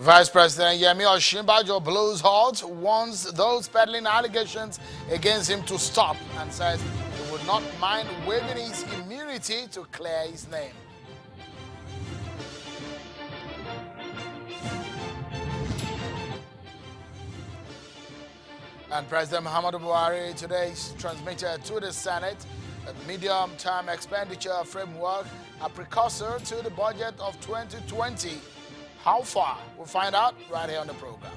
Vice President Yemi Osinbajo blows hot, warns those peddling allegations against him to stop, and says he would not mind waiving his immunity to clear his name. And President Muhammadu Buhari today transmitted to the Senate a medium-term expenditure framework, a precursor to the budget of 2020. How far? We'll find out right here on the program.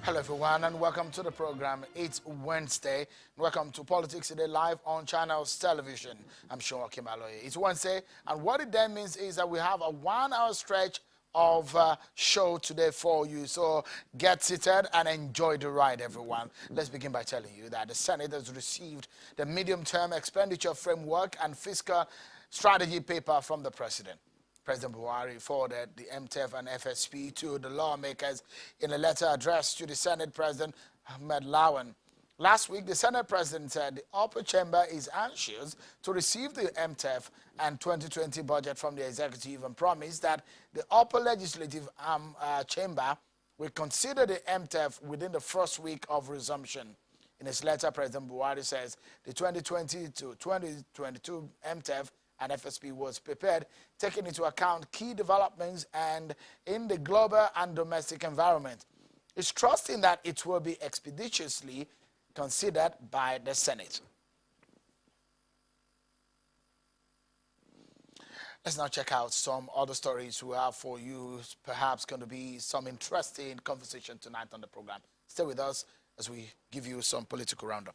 Hello everyone and welcome to the program. It's Wednesday. Welcome to Politics Today live on Channels Television. I'm Sean Kimaloye. It's Wednesday, and what it then means is that we have a 1 hour stretch of show today for you. So get seated and enjoy the ride, everyone. Let's begin by telling you that the Senate has received the medium-term expenditure framework and fiscal strategy paper from the President. President Buhari forwarded the MTEF and FSP to the lawmakers in a letter addressed to the Senate President Ahmed Lawan. Last week, the Senate President said the upper chamber is anxious to receive the MTEF and 2020 budget from the executive and promised that the upper legislative chamber will consider the MTEF within the first week of resumption. In his letter, President Buhari says the 2020 to 2022 MTEF and FSP was prepared, taking into account key developments and in the global and domestic environment. It's trusting that it will be expeditiously considered by the Senate. Let's now check out some other stories we have for you. Perhaps going to be some interesting conversation tonight on the program. Stay with us as we give you some political roundup.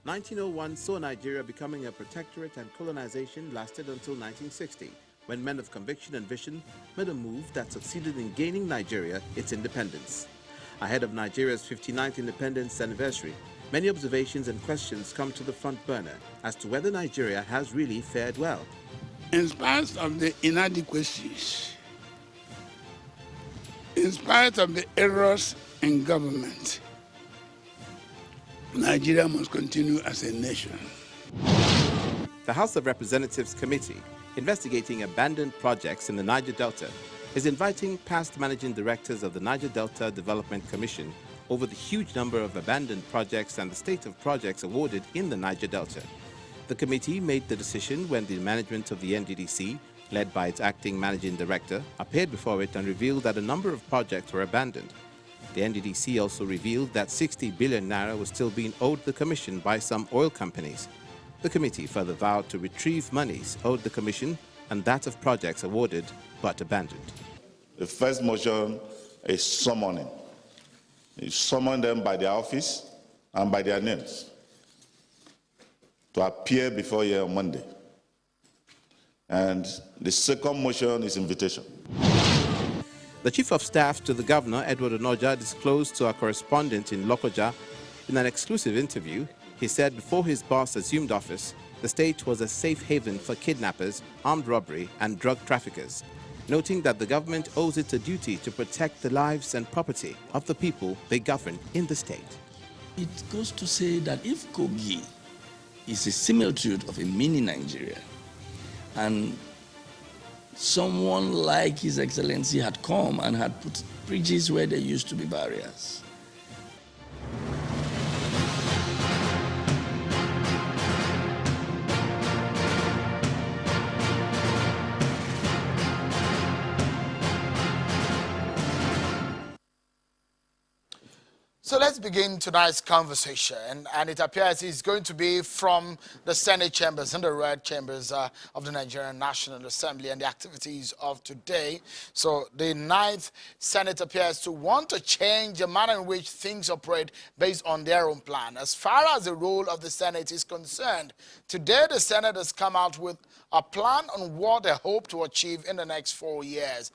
"1901 saw Nigeria becoming a protectorate, and colonization lasted until 1960, when men of conviction and vision made a move that succeeded in gaining Nigeria its independence. Ahead of Nigeria's 59th independence anniversary, many observations and questions come to the front burner as to whether Nigeria has really fared well. In spite of the inadequacies, in spite of the errors in government, Nigeria must continue as a nation." The House of Representatives Committee, investigating abandoned projects in the Niger Delta, is inviting past managing directors of the Niger Delta Development Commission over the huge number of abandoned projects and the state of projects awarded in the Niger Delta. The committee made the decision when the management of the NDDC, led by its acting managing director, appeared before it and revealed that a number of projects were abandoned. The NDDC also revealed that 60 billion naira was still being owed the commission by some oil companies. The committee further vowed to retrieve monies owed the commission and that of projects awarded but abandoned. The first motion is summoning. You summon them by their office and by their names to appear before you on Monday. And the second motion is invitation. The Chief of Staff to the Governor, Edward Onoja, disclosed to our correspondent in Lokoja in an exclusive interview. He said before his boss assumed office, the state was a safe haven for kidnappers, armed robbery, and drug traffickers, noting that the government owes it a duty to protect the lives and property of the people they govern in the state. It goes to say that if Kogi is a similitude of a mini Nigeria, and someone like His Excellency had come and had put bridges where there used to be barriers, So let's begin tonight's conversation, and it appears it's going to be from the Senate chambers and the red chambers of the Nigerian National Assembly and the activities of today. So the 9th Senate appears to want to change the manner in which things operate based on their own plan. As far as the role of the Senate is concerned, today the Senate has come out with a plan on what they hope to achieve in the next 4 years,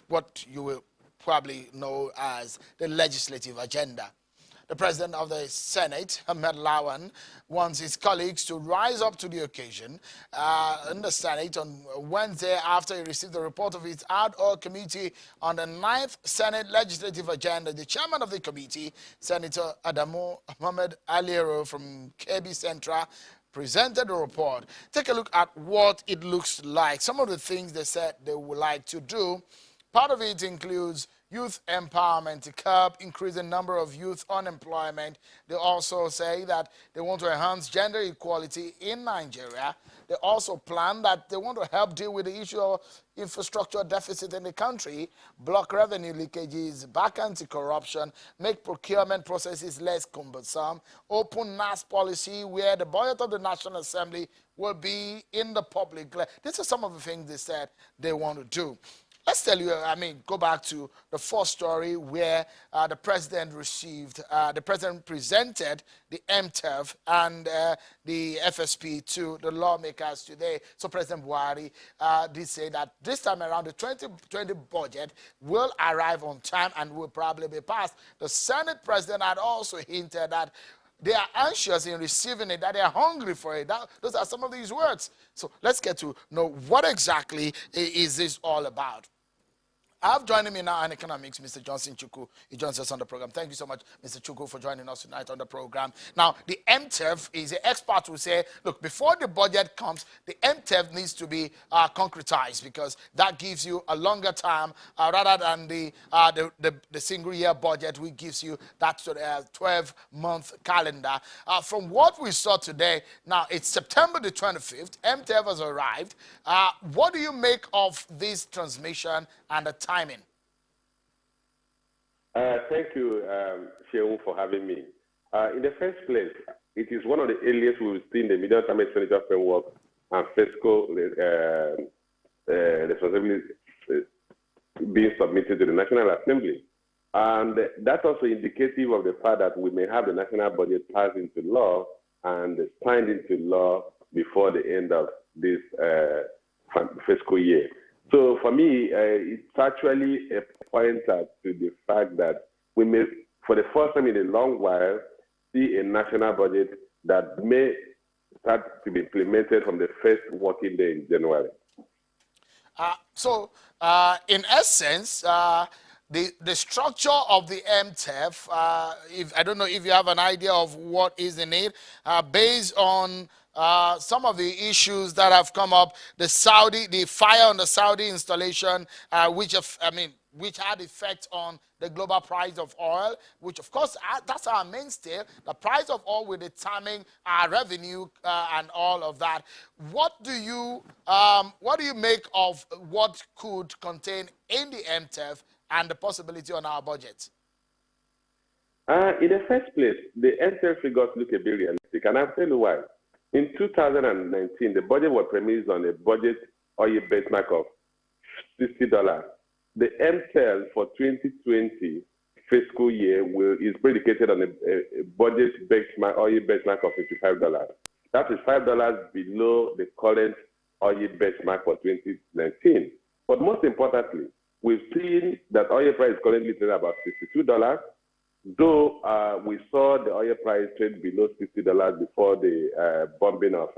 what you will probably know as the legislative agenda. The president of the Senate, Ahmed Lawan, wants his colleagues to rise up to the occasion. In the Senate on Wednesday, after he received the report of his ad hoc committee on the 9th Senate legislative agenda, the chairman of the committee, Senator Adamu Mohammed Aliero from Kebbi Central, presented the report. Take a look at what it looks like. Some of the things they said they would like to do. Part of it includes youth empowerment to curb increasing number of youth unemployment. They also say that they want to enhance gender equality in Nigeria. They also plan that they want to help deal with the issue of infrastructure deficit in the country, block revenue leakages, back anti-corruption, make procurement processes less cumbersome, open NASS policy where the budget of the National Assembly will be in the public. These are some of the things they said they want to do. Let's tell you, go back to the first story where the president presented the MTEF and the FSP to the lawmakers today. So President Buhari did say that this time around the 2020 budget will arrive on time and will probably be passed. The Senate president had also hinted that they are anxious in receiving it, that they are hungry for it. Those are some of these words. So let's get to know what exactly is this all about. I have joining me now in economics, Mr. Johnson Chukwu. He joins us on the program. Thank you so much, Mr. Chukwu, for joining us tonight on the program. Now, the MTEF is an expert who say, look, before the budget comes, the MTEF needs to be concretized because that gives you a longer time rather than the single-year budget, which gives you that 12-month calendar. From what we saw today, now it's September the 25th. MTEF has arrived. What do you make of this transmission and the timing? Thank you, Sheung, for having me. In the first place, it is one of the earliest we've seen the medium-term expenditure framework and fiscal responsibility being submitted to the National Assembly. And that's also indicative of the fact that we may have the national budget passed into law and signed into law before the end of this fiscal year. So for me, it's actually a pointer to the fact that we may, for the first time in a long while, see a national budget that may start to be implemented from the first working day in January. In essence, the structure of the MTEF, I don't know if you have an idea of what is in it, based on some of the issues that have come up, the fire on the Saudi installation, which had effect on the global price of oil, which of course that's our mainstay. The price of oil will determine our revenue and all of that. What do you make of what could contain in the MTEF and the possibility on our budget? In the first place, the MTEF figures look a bit realistic, and I'll tell you why. In 2019, the budget was premised on a budget oil benchmark of $60. The MTEF for 2020 fiscal year is predicated on a budget oil benchmark of $55. That is $5 below the current oil benchmark for 2019. But most importantly, we've seen that oil price is currently trading about $62. Though we saw the oil price trade below $60 before the bombing of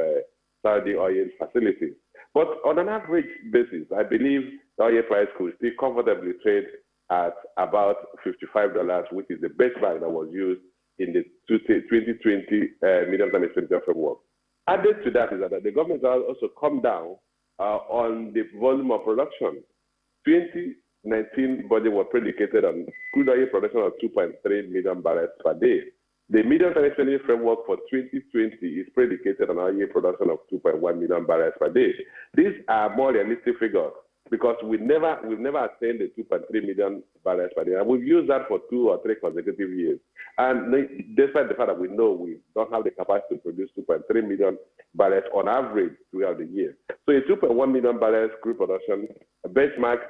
Saudi oil facilities. But on an average basis, I believe the oil price could still comfortably trade at about $55, which is the benchmark that was used in the 2020 medium-term expenditure framework. Added to that is that the government has also come down on the volume of production. 2019 budget was predicated on crude oil production of 2.3 million barrels per day. The medium-term expenditure framework for 2020 is predicated on oil production of 2.1 million barrels per day. These are more realistic figures because we've never attained the 2.3 million barrels per day, and we've used that for 2 or 3 consecutive years. And despite the fact that we know we don't have the capacity to produce 2.3 million barrels on average throughout the year. So a 2.1 million barrels crude production, a benchmark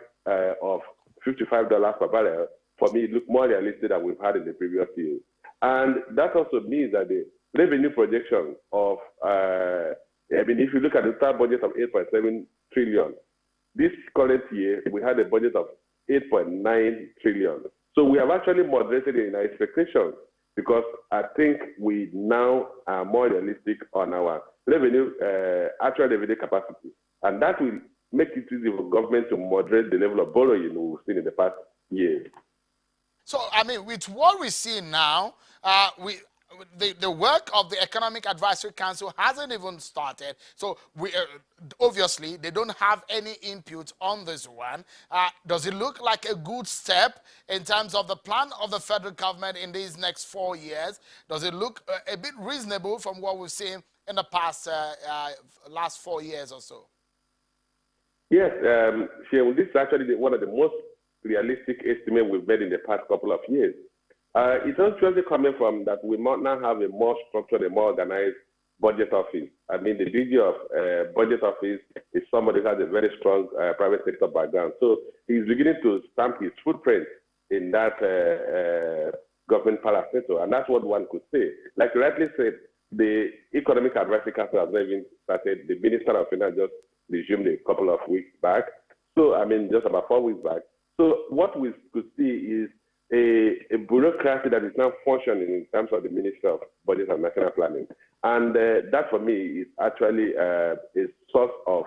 of $55 per barrel, for me, it looks more realistic than we've had in the previous years. And that also means that the revenue projection of, if you look at the total budget of 8.7 trillion, this current year, we had a budget of 8.9 trillion. So we have actually moderated in our expectations. because I think we now are more realistic on our revenue, actual revenue capacity. And that will make it easy for government to moderate the level of borrowing we've seen in the past years. So, I mean, with what we see now, the work of the Economic Advisory Council hasn't even started. So, obviously, they don't have any input on this one. Does it look like a good step in terms of the plan of the federal government in these next 4 years? Does it look a bit reasonable from what we've seen in the past last 4 years or so? Yes, Shehu, this is actually one of the most realistic estimates we've made in the past couple of years. It's actually coming from that we might now have a more structured, a more organized budget office. I mean, the DG of budget office is somebody who has a very strong private sector background. So he's beginning to stamp his footprint in that government parastatal, and that's what one could say. Like you rightly said, the Economic Advisory Council has not even started. The Minister of Finance just resumed a couple of weeks back. So, I mean, just about 4 weeks back. So what we could see is a bureaucracy that is now functioning in terms of the Ministry of Budget and National Planning. And that, for me, is actually a source of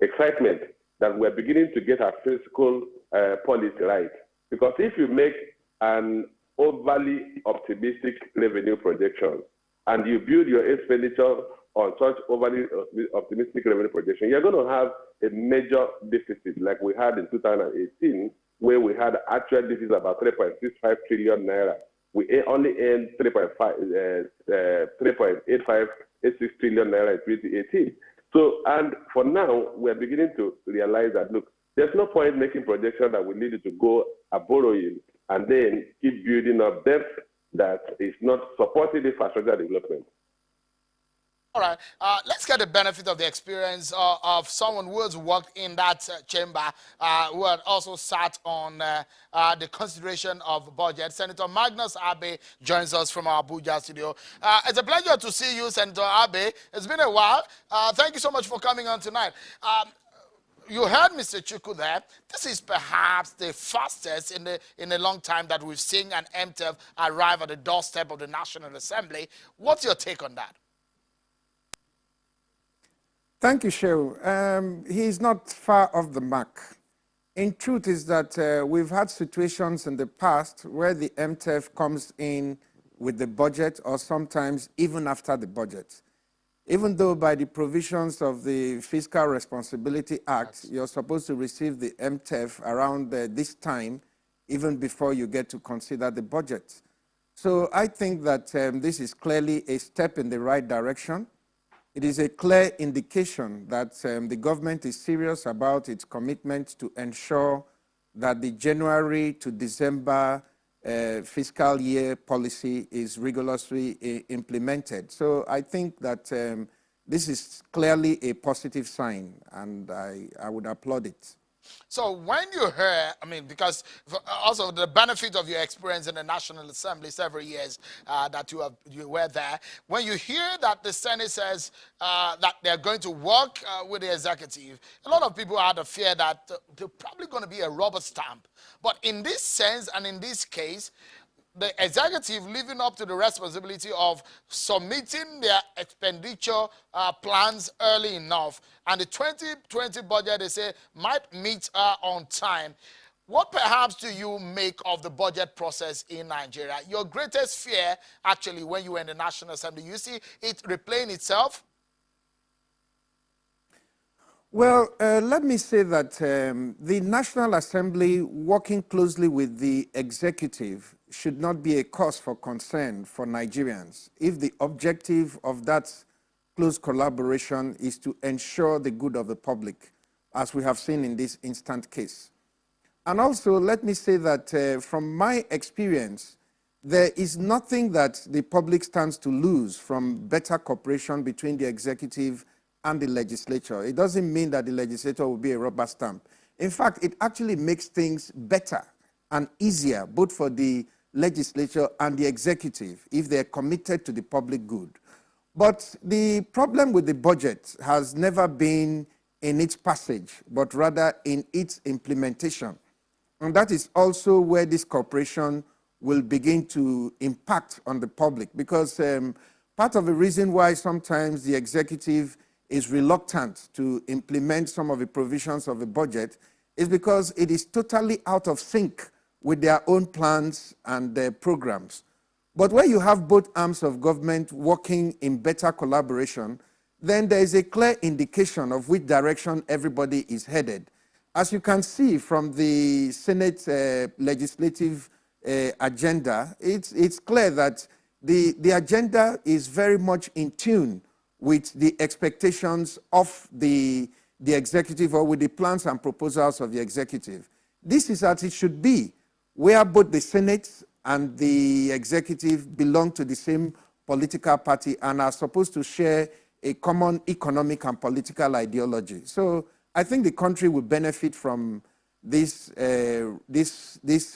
excitement that we're beginning to get our fiscal policy right. Because if you make an overly optimistic revenue projection and you build your expenditure on such overly optimistic revenue projection, you're going to have a major deficit like we had in 2018, where we had actual deficit about 3.65 trillion naira. We only earned 3.8586 trillion naira in 2018. So, and for now, we're beginning to realize that, look, there's no point making projections that we need to go a borrowing and then keep building up debt that is not supporting infrastructure development. All right, let's get the benefit of the experience of someone who has worked in that chamber, who had also sat on the consideration of budget. Senator Magnus Abe joins us from our Abuja studio. It's a pleasure to see you, Senator Abe. It's been a while. Thank you so much for coming on tonight. You heard Mr. Chukwu there. This is perhaps the fastest in a long time that we've seen an MTF arrive at the doorstep of the National Assembly. What's your take on that? Thank you, Shehu. He's not far off the mark. In truth is that we've had situations in the past where the MTF comes in with the budget or sometimes even after the budget. Even though by the provisions of the Fiscal Responsibility Act, you're supposed to receive the MTF around this time, even before you get to consider the budget. So I think that this is clearly a step in the right direction. It is a clear indication that the government is serious about its commitment to ensure that the January to December fiscal year policy is rigorously implemented. So I think that this is clearly a positive sign, and I would applaud it. So when you heard, I mean, because also the benefit of your experience in the National Assembly several years that you were there, when you hear that the Senate says that they're going to work with the executive, a lot of people had a fear that they're probably going to be a rubber stamp. But in this sense and in this case, the executive living up to the responsibility of submitting their expenditure plans early enough, and the 2020 budget, they say, might meet on time. What perhaps do you make of the budget process in Nigeria? Your greatest fear, actually, when you were in the National Assembly, you see it replaying itself? Well, let me say that the National Assembly, working closely with the executive, should not be a cause for concern for Nigerians if the objective of that close collaboration is to ensure the good of the public, as we have seen in this instant case. And also, let me say that from my experience, there is nothing that the public stands to lose from better cooperation between the executive and the legislature. It doesn't mean that the legislature will be a rubber stamp. In fact, it actually makes things better and easier, both for the legislature and the executive, if they're committed to the public good. But the problem with the budget has never been in its passage, but rather in its implementation. And that is also where this cooperation will begin to impact on the public, because part of the reason why sometimes the executive is reluctant to implement some of the provisions of the budget is because it is totally out of sync with their own plans and their programs. But when you have both arms of government working in better collaboration, then there is a clear indication of which direction everybody is headed. As you can see from the Senate legislative agenda, it's clear that the agenda is very much in tune with the expectations of the executive, or with the plans and proposals of the executive. This is as it should be, where both the Senate and the executive belong to the same political party and are supposed to share a common economic and political ideology. So I think the country will benefit from this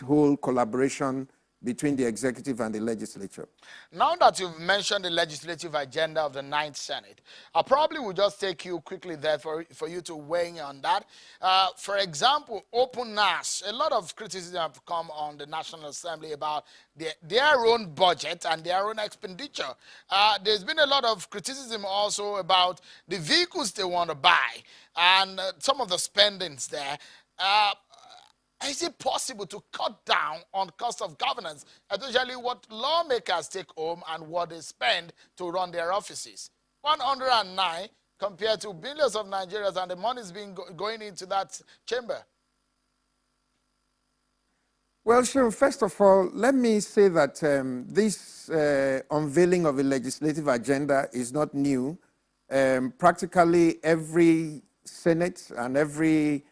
whole collaboration between the executive and the legislature. Now that you've mentioned the legislative agenda of the Ninth Senate, I probably will just take you quickly there for you to weigh in on that. For example, open NASS. A lot of criticism have come on the National Assembly about their own budget and their own expenditure. There's been a lot of criticism also about the vehicles they want to buy and some of the spendings there. Is it possible to cut down on cost of governance, especially what lawmakers take home and what they spend to run their offices? 109 compared to billions of Nigerians, and the money is being going into that chamber. Well, sure. First of all, let me say that this unveiling of a legislative agenda is not new. Practically every Senate and every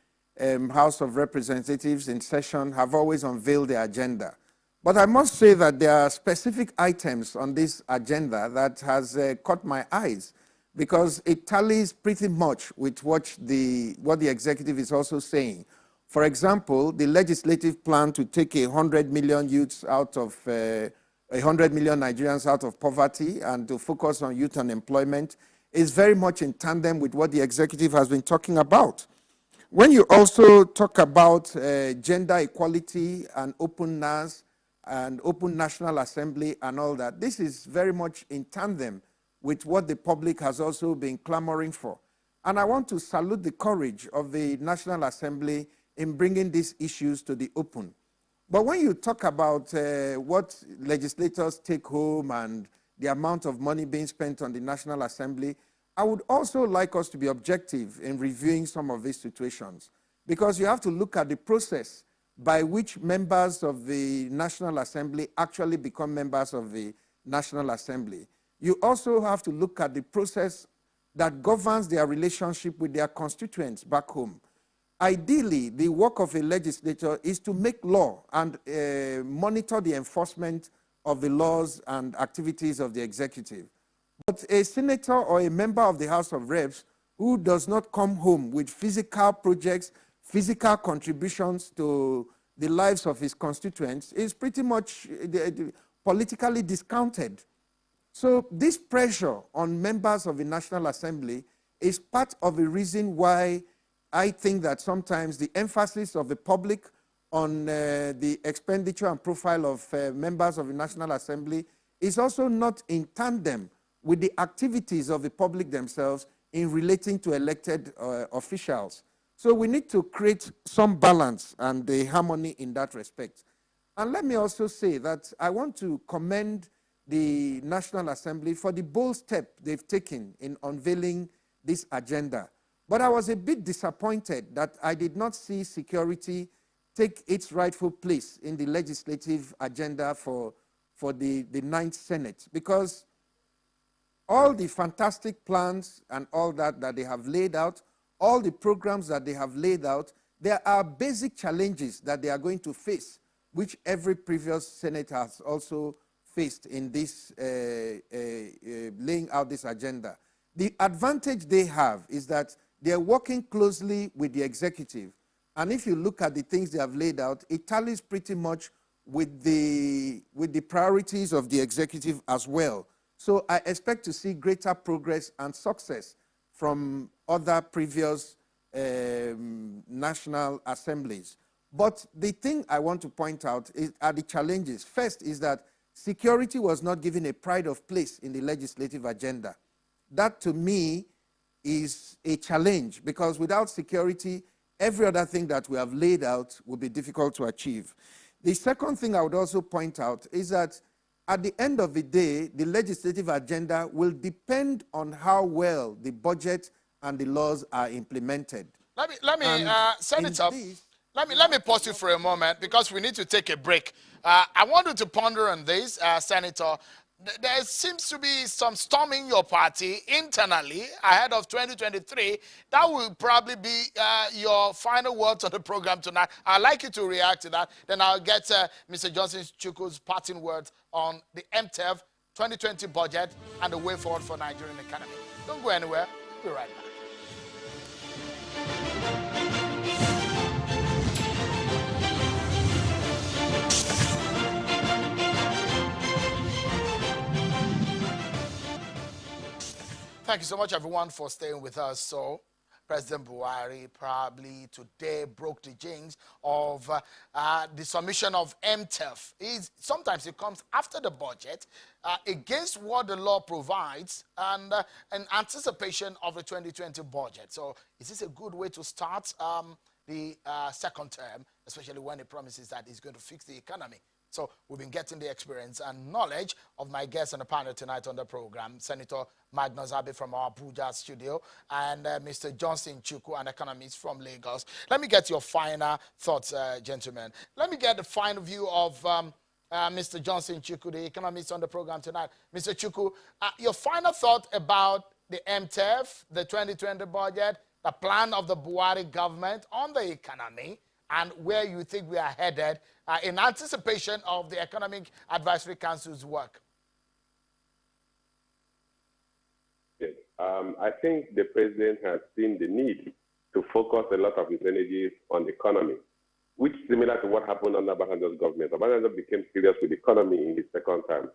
House of Representatives in session have always unveiled their agenda. But I must say that there are specific items on this agenda that has caught my eyes, because it tallies pretty much with what the executive is also saying. For example, the legislative plan to take 100 million youths out of 100 million Nigerians out of poverty and to focus on youth unemployment is very much in tandem with what the executive has been talking about. When you also talk about gender equality and open NASS and open National Assembly and all that, this is very much in tandem with what the public has also been clamoring for. And I want to salute the courage of the National Assembly in bringing these issues to the open. But when you talk about what legislators take home and the amount of money being spent on the National Assembly, I would also like us to be objective in reviewing some of these situations, because you have to look at the process by which members of the National Assembly actually become members of the National Assembly. You also have to look at the process that governs their relationship with their constituents back home. Ideally, the work of a legislator is to make law and monitor the enforcement of the laws and activities of the executive. But a senator or a member of the House of Reps who does not come home with physical projects, physical contributions to the lives of his constituents is pretty much politically discounted. So this pressure on members of the National Assembly is part of the reason why I think that sometimes the emphasis of the public on the expenditure and profile of members of the National Assembly is also not in tandem with the activities of the public themselves in relating to elected officials. So we need to create some balance and the harmony in that respect. And let me also say that I want to commend the National Assembly for the bold step they've taken in unveiling this agenda. But I was a bit disappointed that I did not see security take its rightful place in the legislative agenda for the Ninth Senate, because all the fantastic plans and all that they have laid out, all the programs that they have laid out, there are basic challenges that they are going to face, which every previous Senate has also faced in this laying out this agenda. The advantage they have is that they're working closely with the executive. And if you look at the things they have laid out, it tallies pretty much with the priorities of the executive as well. So I expect to see greater progress and success from other previous national assemblies. But the thing I want to point out are the challenges. First is that security was not given a pride of place in the legislative agenda. That, to me, is a challenge, because without security, every other thing that we have laid out will be difficult to achieve. The second thing I would also point out is that at the end of the day, the legislative agenda will depend on how well the budget and the laws are implemented. Let me Senator, let me pause you for a moment, because we need to take a break. I want you to ponder on this, Senator. There seems to be some storm in your party internally ahead of 2023. That will probably be your final words on the program tonight. I'd like you to react to that. Then I'll get Mr. Johnson Chukwu's parting words on the MTEF 2020 budget and the way forward for Nigerian economy. Don't go anywhere. We'll be right back. Thank you so much, everyone, for staying with us. So, President Buhari probably today broke the jinx of the submission of MTEF. Sometimes it comes after the budget, against what the law provides, and in anticipation of the 2020 budget. So, is this a good way to start the second term, especially when it promises that it's going to fix the economy? So we've been getting the experience and knowledge of my guests on the panel tonight on the program, Senator Magnus Abe from our Abuja studio, and Mr. Johnson Chukwu, an economist from Lagos. Let me get your final thoughts, gentlemen. Let me get the final view of Mr. Johnson Chukwu, the economist on the program tonight. Mr. Chukwu, your final thought about the MTEF, the 2020 budget, the plan of the Buhari government on the economy, and where you think we are headed in anticipation of the Economic Advisory Council's work. Yes. I think the president has seen the need to focus a lot of his energies on the economy, which is similar to what happened under Obasanjo's government. Obasanjo became serious with the economy in his second term,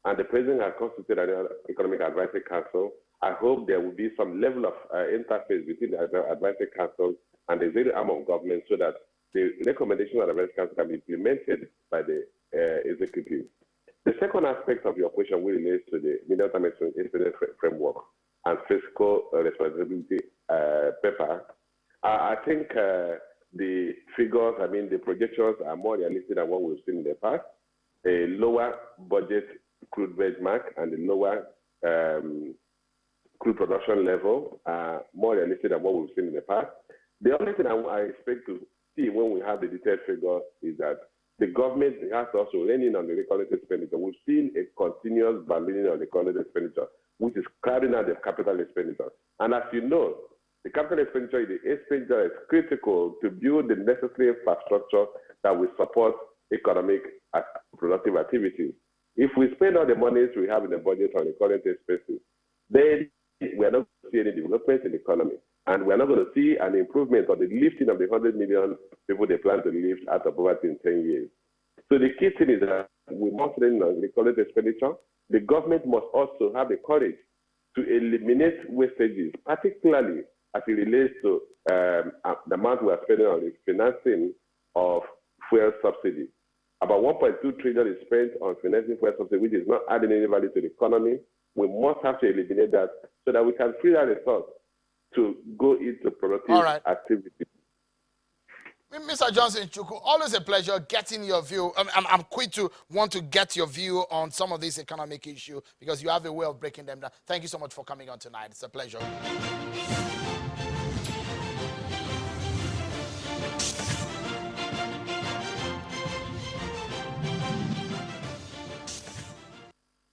and the president has constituted an Economic Advisory Council. I hope there will be some level of interface between the Advisory Council and the executive arm of government, so that the recommendation of the Advisory Council can be implemented by the executive. The second aspect of your question will relate to the medium-term instrument framework and fiscal responsibility paper. I think the figures, the projections are more realistic than what we've seen in the past. A lower budget crude benchmark and a lower crude production level are more realistic than what we've seen in the past. The only thing I expect to see when we have the detailed figures is that the government has to also rein in on the recurrent expenditure. We've seen a continuous ballooning of the recurrent expenditure, which is crowding out the capital expenditure. And as you know, the capital expenditure is critical to build the necessary infrastructure that will support economic and productive activities. If we spend all the monies we have in the budget on the current expenses, then we are not going to see any development in the economy. And we're not going to see an improvement or the lifting of the 100 million people they plan to lift out of poverty in 10 years. So the key thing is that we must learn on the current expenditure. The government must also have the courage to eliminate wastages, particularly as it relates to the amount we are spending on the financing of fuel subsidy. About 1.2 trillion is spent on financing fuel subsidy, which is not adding any value to the economy. We must have to eliminate that so that we can free that resource to go into productive activity. Mr. Johnson Chukwu, always a pleasure getting your view. I'm quick to want to get your view on some of these economic issues, because you have a way of breaking them down. Thank you so much for coming on tonight. It's a pleasure.